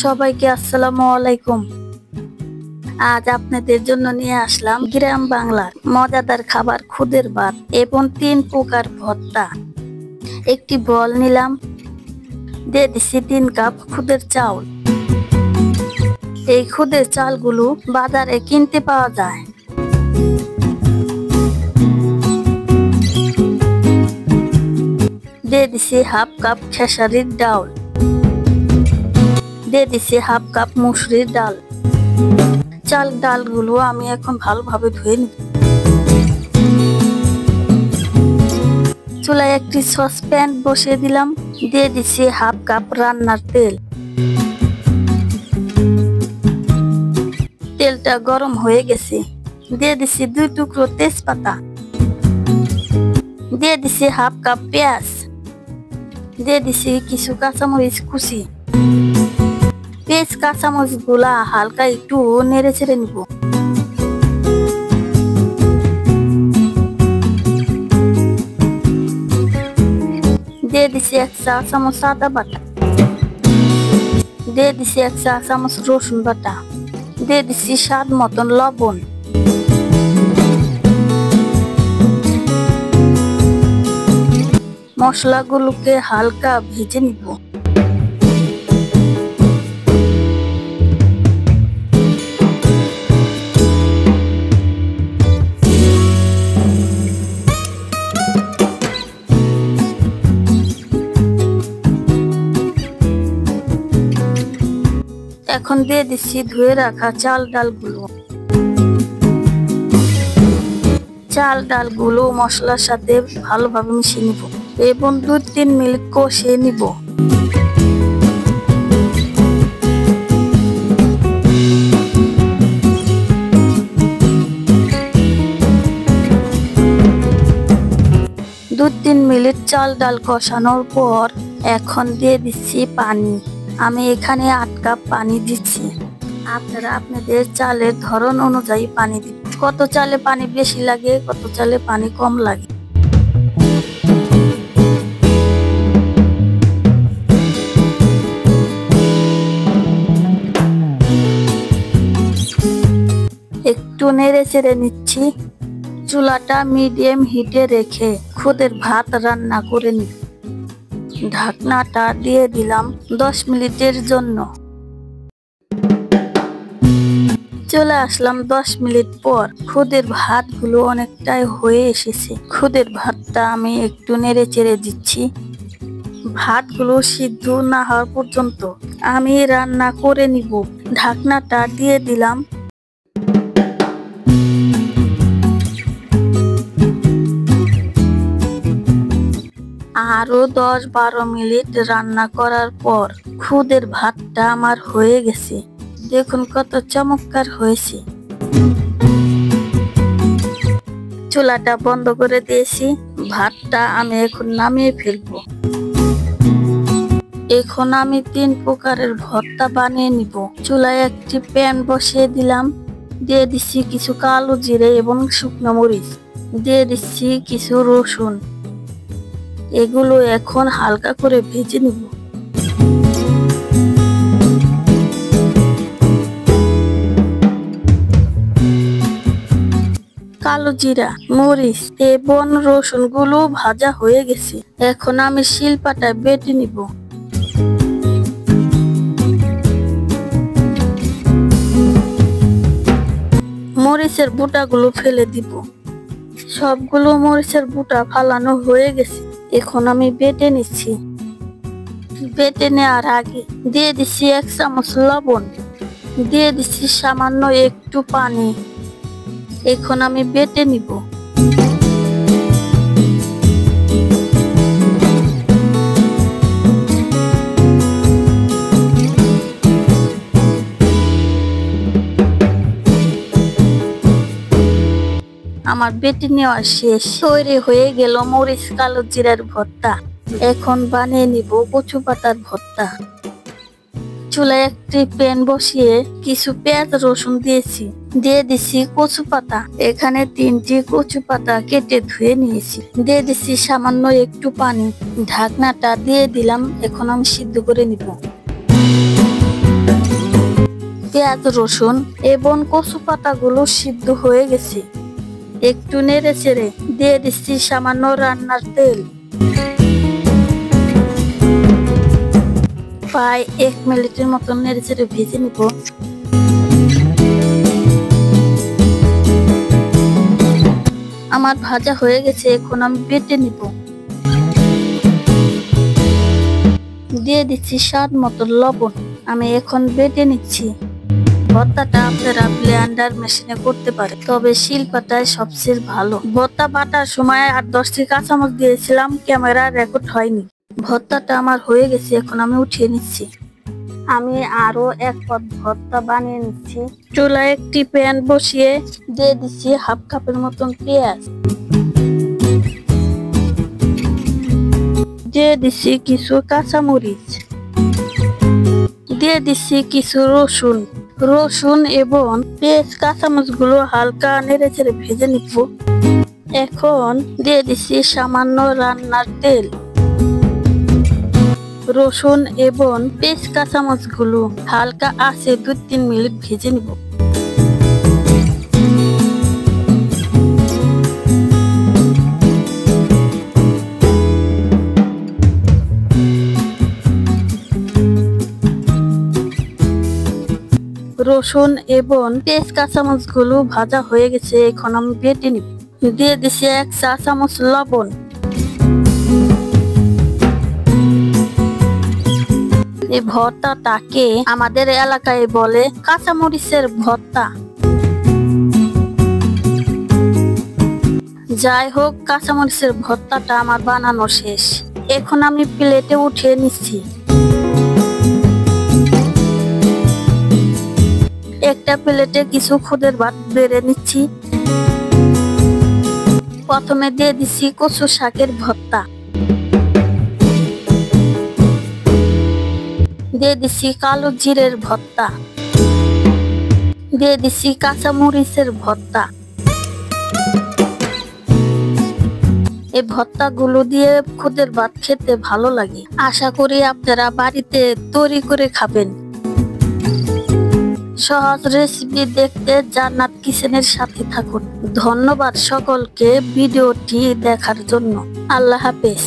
সবাইকে আসসালামু আলাইকুম। আজ আপনাদের জন্য নিয়ে আসলাম গ্রাম বাংলার মজাদার খাবার খুদের ভাত এবং 3 প্রকার ভর্তা। একটি বল নিলাম, দিয়ে দিচ্ছি 3 কাপ খুদের চাউল। এই খুদের চালগুলো বাজারে কিনতে পাওয়া যায়। দিয়ে দিচ্ছি হাফ কাপ খেসারির ডাউল, দিয়ে দিচ্ছি হাফ কাপ মুসুরির ডাল। চাল ডালগুলো আমি এখন ভালোভাবে ধুয়ে নিব। চুলায় একটি সসপ্যান বসিয়ে দিলাম, দিয়ে দিচ্ছি হাফ কাপ রান্নার তেল। তেলটা গরম হয়ে গেছে, দিয়ে দিচ্ছি 2 টুকরো তেজপাতা, দিয়ে দিচ্ছি হাফ কাপ পেঁয়াজ, দিয়ে দিচ্ছি কিছু কাঁচামরিচ কুচি। পেঁয়াজ কাঁচামরিচ গুলা হালকা একটু নেড়ে চেড়ে নিব। দিয়ে দিচ্ছি 1 চা চামচ আদা বাটা, দিয়ে দিচ্ছি 1 চা চামচ রসুন বাটা, দিয়ে দিচ্ছি স্বাদ মতন লবণ। মশলাগুলোকে হালকা ভেজে নিব। এখন দিয়ে দিচ্ছি ধুয়ে রাখা চাল ডালগুলো। চাল ডালগুলো মশলার সাথে ভালোভাবে মিশিয়ে নিব এবং 2-3 মিনিট কষিয়ে নিব। দু 3 মিনিট চাল ডাল কষানোর পর এখন দিয়ে দিচ্ছি পানি। আমি এখানে 8 কাপ পানি দিচ্ছি। আপনারা আপনাদের চালের ধরন অনুযায়ী পানি দিন। কত চালে পানি বেশি লাগে, কত চালে পানি কম লাগে। একটু নেড়ে চেড়ে নিচ্ছি। চুলাটা মিডিয়াম হিটে রেখে খুদের ভাত রান্না করে নিই। ঢাকনাটা দিয়ে দিলাম 10 মিনিটের জন্য। চলে আসলাম 10 মিনিট পর। খুদের ভাতগুলো অনেকটাই হয়ে এসেছে। খুদের ভাতটা আমি একটু নেড়ে চেড়ে দিচ্ছি। ভাতগুলো সিদ্ধ না হওয়া পর্যন্ত আমি রান্না করে নিব। ঢাকনাটা দিয়ে দিলাম। আরো 10-12 মিনিট রান্না করার পর খুদের ভাতটা আমার হয়ে গেছে। দেখুন কত চমৎকার হয়েছে। চুলাটা বন্ধ করে দিয়েছি। ভাতটা আমি এখন নামিয়ে ফেলবো। এখন আমি 3 প্রকারের ভর্তা বানিয়ে নিব। চুলায় একটি প্যান বসিয়ে দিলাম, দিয়ে দিচ্ছি কিছু কালো জিরে এবং শুকনো মরিচ, দিয়ে দিচ্ছি কিছু রসুন। এগুলো এখন হালকা করে ভেজে নিব। কালো জিরা, মরিচ এবং রসুন গুলো ভাজা হয়ে গেছে। এখন আমি শিলপাটায় বেটে নিব। মরিচের বুটাগুলো ফেলে দিব। সবগুলো মরিচের বুটা ফালানো হয়ে গেছে। এখন আমি বেটে নিচ্ছি। বেটে নেওয়ার আগে দিয়ে দিচ্ছি 1 চামচ লবণ, দিয়ে দিচ্ছি সামান্য একটু পানি। এখন আমি বেটে নিব। আমার বেটে নেওয়া শেষ। তৈরি হয়ে গেল মরিচ কালো জিরার ভর্তা। এখন বানিয়ে নিব কচু পাতার ভর্তা। চুলায় একটি প্যান বসিয়ে কিছু পেঁয়াজ রসুন দিয়েছি, দিয়ে দিচ্ছি কচু পাতা। এখানে 3টি কচু পাতা কেটে ধুয়ে নিয়েছি। দিয়ে দিচ্ছি সামান্য একটু পানি। ঢাকনাটা দিয়ে দিলাম। এখন আমি সিদ্ধ করে নিব। পেঁয়াজ রসুন এবং কচু পাতাগুলো সিদ্ধ হয়ে গেছে। একটু নেড়ে চেড়ে দিয়ে দিচ্ছি সামান্য রান্নার তেল। প্রায় 1 মিনিটের মতো নেড়ে চেড়ে ভেজে নিব। আমার ভাজা হয়ে গেছে, এখন আমি বেটে নিব। দিয়ে দিচ্ছি স্বাদ মতো লবণ। আমি এখন বেটে নিচ্ছি। ভর্তাটা আপনারা ব্লেন্ডার মেশিনে করতে পারে, তবে শিলপাটায় সবচেয়ে ভালো। ভর্তা বাটার সময় 8-10টি কাঁচামরিচ দিয়েছিলাম, ক্যামেরা রেকর্ড হয়নি। ভর্তাটা আমার হয়ে গেছে, এখন আমি উঠিয়ে নিচ্ছি। আমি আরো এক পদ ভর্তা বানিয়ে নিচ্ছি। চুলায় একটি প্যান বসিয়ে দিয়ে দিচ্ছি 1/2 কাপের মতন পেঁয়াজ। দিয়ে দিচ্ছি কিছু কাঁচামরিচ। দিয়ে দিচ্ছি কিছু রসুন এবং পেঁয়াজ কাঁচামরিচ গুলো হালকা নেড়ে চেড়ে ভেজে নিব। এখন দিয়ে দিচ্ছি সামান্য রান্নার তেল। রসুন এবং পেঁয়াজ কাঁচামরিচ গুলো হালকা আঁচে 2-3 মিনিট ভেজে নিব। রসুন এবং পেঁয়াজ কাঁচামরিচ গুলো ভাজা হয়ে গেছে, এখন আমি বেটে নিব। দিয়ে দিচ্ছি 1 চা চামচ লবণ। এই ভর্তাটাকে আমাদের এলাকায় বলে কাঁচামরিচের ভর্তা। যাই হোক, কাঁচামরিচের ভর্তাটা আমার বানানো শেষ। এখন আমি প্লেটে উঠিয়ে নিচ্ছি। একটা প্লেটে কিছু খুদের ভাত বেড়ে নিচ্ছি। প্রথমে দিয়ে দিচ্ছি কচু শাকের ভর্তা। দিয়ে দিচ্ছি কালো জিরের ভর্তা। দিয়ে দিচ্ছি কাঁচামরিচের ভর্তা। এই ভর্তাগুলো দিয়ে খুদের ভাত খেতে ভালো লাগে। আশা করি আপনারা বাড়িতে তৈরি করে খাবেন। সহজ রেসিপি দেখতে জান্নাত কিচেনের সাথে থাকুন। ধন্যবাদ সকলকে ভিডিওটি দেখার জন্য। আল্লাহ হাফেজ।